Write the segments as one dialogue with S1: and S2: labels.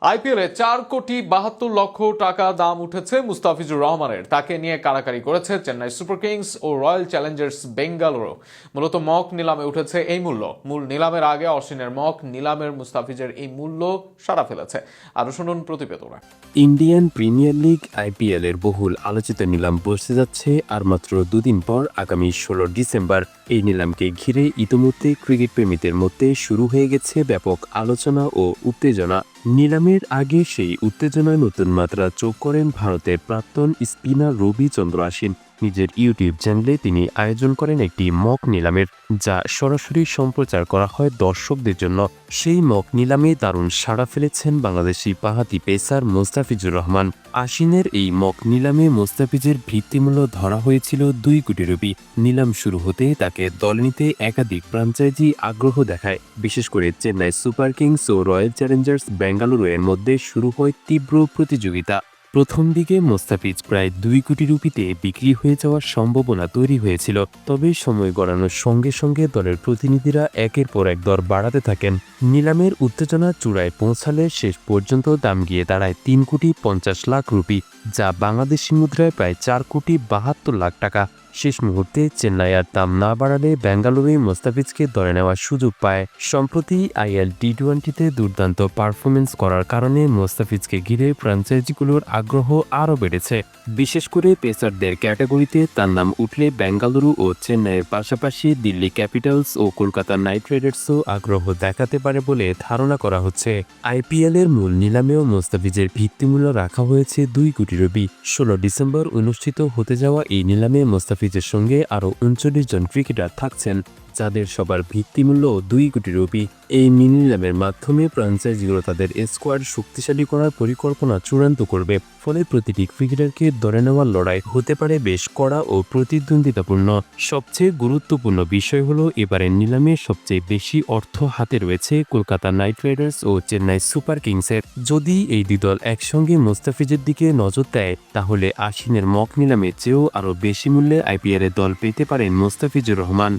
S1: আইপিএলে 4,72,00,000 টাকা দাম উঠেছে মুস্তাফিজুর রহমানের। তাকে নিয়ে কাড়াকাড়ি করেছে চেন্নাই সুপার কিংস ও রয়্যাল চ্যালেঞ্জার্স বেঙ্গালুরু। মূলত মক নিলামে উঠেছে এই মূল্য। মূল নিলামের আগে অশ্বিনের মক নিলামের মুস্তাফিজের এই মূল্য সাড়া ফেলেছে। আরো শুনুন প্রতিবেদনে।
S2: ইন্ডিয়ান প্রিমিয়ার লিগ আইপিএল এর বহুল আলোচিত নিলাম বসতে যাচ্ছে আর মাত্র দুদিন পর আগামী 16 ডিসেম্বর। এই নিলামকে ঘিরে ইতিমধ্যে ক্রিকেট প্রেমীদের মধ্যে শুরু হয়ে গেছে ব্যাপক আলোচনা ও উত্তেজনা। নিলামের আগে সেই উত্তেজনায় নতুন মাত্রা যোগ করেন ভারতের প্রাক্তন স্পিনার রবিচন্দ্র অশ্বিন। নিজের ইউটিউব চ্যানেলে তিনি আয়োজন করেন একটি মক নিলামের, যা সরাসরি সম্প্রচার করা হয় দর্শকদের জন্য। সেই মক নিলামে দারুণ সাড়া ফেলেছেন বাংলাদেশি বাঁহাতি পেসার মুস্তাফিজুর রহমান। অশ্বিনের এই মক নিলামে মুস্তাফিজের ভিত্তিমূল্য ধরা হয়েছিল 2 কোটি রুপি। নিলাম শুরু হতে তাকে দলে নিতে একাধিক ফ্র্যাঞ্চাইজি আগ্রহ দেখায়। বিশেষ করে চেন্নাই সুপার কিংস ও রয়্যাল চ্যালেঞ্জার্স বেঙ্গালুরু এর মধ্যে শুরু হয় তীব্র প্রতিযোগিতা। প্রথম দিকে মুস্তাফিজ প্রায় 2 কোটি রুপিতে বিক্রি হয়ে যাওয়ার সম্ভাবনা তৈরি হয়েছিল, তবে সময় গড়ানোর সঙ্গে সঙ্গে দলের প্রতিনিধিরা একের পর এক দর বাড়াতে থাকেন। নিলামের উত্তেজনা চূড়ায় পৌঁছালে শেষ পর্যন্ত দাম গিয়ে দাঁড়ায় 3,50,00,000 রুপি, যা বাংলাদেশি মুদ্রায় প্রায় 4,72,00,000 টাকা। শেষ মুহূর্তে চেন্নাই আর দাম না বাড়ালে বেঙ্গালুরুই মুস্তাফিজকে ধরে নেওয়ার সুযোগ পায়। সম্প্রতি আইএল টি-20তে দুর্দান্ত পারফরমেন্স করার কারণে মুস্তাফিজকে ঘিরে ফ্র্যাঞ্চাইজিগুলোর আগ্রহ আরও বেড়েছে। বিশেষ করে পেসারদের ক্যাটাগরিতে তার নাম উঠলে বেঙ্গালুরু ও চেন্নাইয়ের পাশাপাশি দিল্লি ক্যাপিটালস ও কলকাতা নাইট রাইডার্সও আগ্রহ দেখাতে পারে বলে ধারণা করা হচ্ছে। আইপিএলের মূল নিলামেও মুস্তাফিজের ভিত্তিমূল্য রাখা হয়েছে 2 কোটি রুপি। 16 ডিসেম্বর অনুষ্ঠিত হতে যাওয়া এই নিলামে মুস্তাফিজের সঙ্গে আরও 39 জন ক্রিকেটার থাকছেন, যাদের সবার ভিত্তিমূল্য 2 কোটি রুপি। এই মিনি নিলামের মাধ্যমে ফ্র্যাঞ্চাইজিগুলো তাদের স্কোয়াড শক্তিশালী করার পরিকল্পনা চূড়ান্ত করবে। ফলে প্রতিটি ক্রিকেটারকে ধরে নেওয়ার লড়াই হতে পারে বেশ কড়া ও প্রতিদ্বন্দ্বিতাপূর্ণ। সবচেয়ে গুরুত্বপূর্ণ বিষয় হলো এবারের নিলামে সবচেয়ে বেশি অর্থ হাতে রয়েছে কলকাতা নাইট রাইডার্স ও চেন্নাই সুপার কিংসের। যদি এই দুই দল একসঙ্গে মুস্তাফিজের দিকে নজর দেয়, তাহলে অশ্বিনের মক নিলামে চেয়েও আরও বেশি মূল্যে আইপিএলে দল পেতে পারেন Mustafizur Rahman.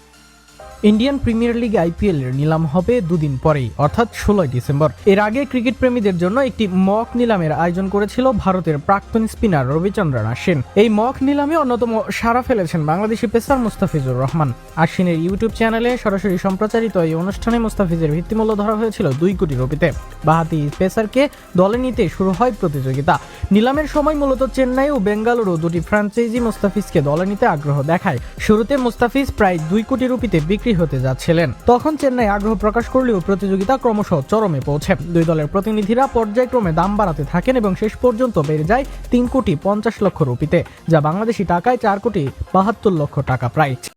S3: Indian premier league IPL এর নিলাম হবে দুদিন পরেই, অর্থাৎ 16 ডিসেম্বর। এর আগে ক্রিকেট প্রেমীদের জন্য একটি মক নিলামের আয়োজন করেছিল ভারতের প্রাক্তন স্পিনার রবিচন্দ্রন অশ্বিন। এই মক নিলামে অন্যতম সাড়া ফেলেছেন বাংলাদেশি পেসার মুস্তাফিজুর রহমান। অশ্বিনের ইউটিউব চ্যানেলে সরাসরি সম্প্রচারিত এই অনুষ্ঠানে মুস্তাফিজের ভিত্তিমূল্য ধরা হয়েছিল 2 কোটি রুপিতে। বাঁহাতি পেসারকে দলে নিতে শুরু হয় প্রতিযোগিতা। নিলামের সময় মূলত চেন্নাই ও বেঙ্গালুরু দুটি ফ্র্যাঞ্চাইজি মুস্তাফিজকে দলে নিতে আগ্রহ দেখায়। শুরুতে মুস্তাফিজ প্রায় 2 কোটি রুপিতে বিক্রি হতে যাচ্ছিলেন। তখন চেন্নাই আগ্রহ প্রকাশ করলেও প্রতিযোগিতা ক্রমশ চরমে পৌঁছে। দুই দলের প্রতিনিধিরা পর্যায়ক্রমে দাম বাড়াতে থাকেন এবং শেষ পর্যন্ত বেড়ে যায় 3,50,00,000 রুপিতে, যা বাংলাদেশি টাকায় 4,72,00,000 টাকা প্রায়।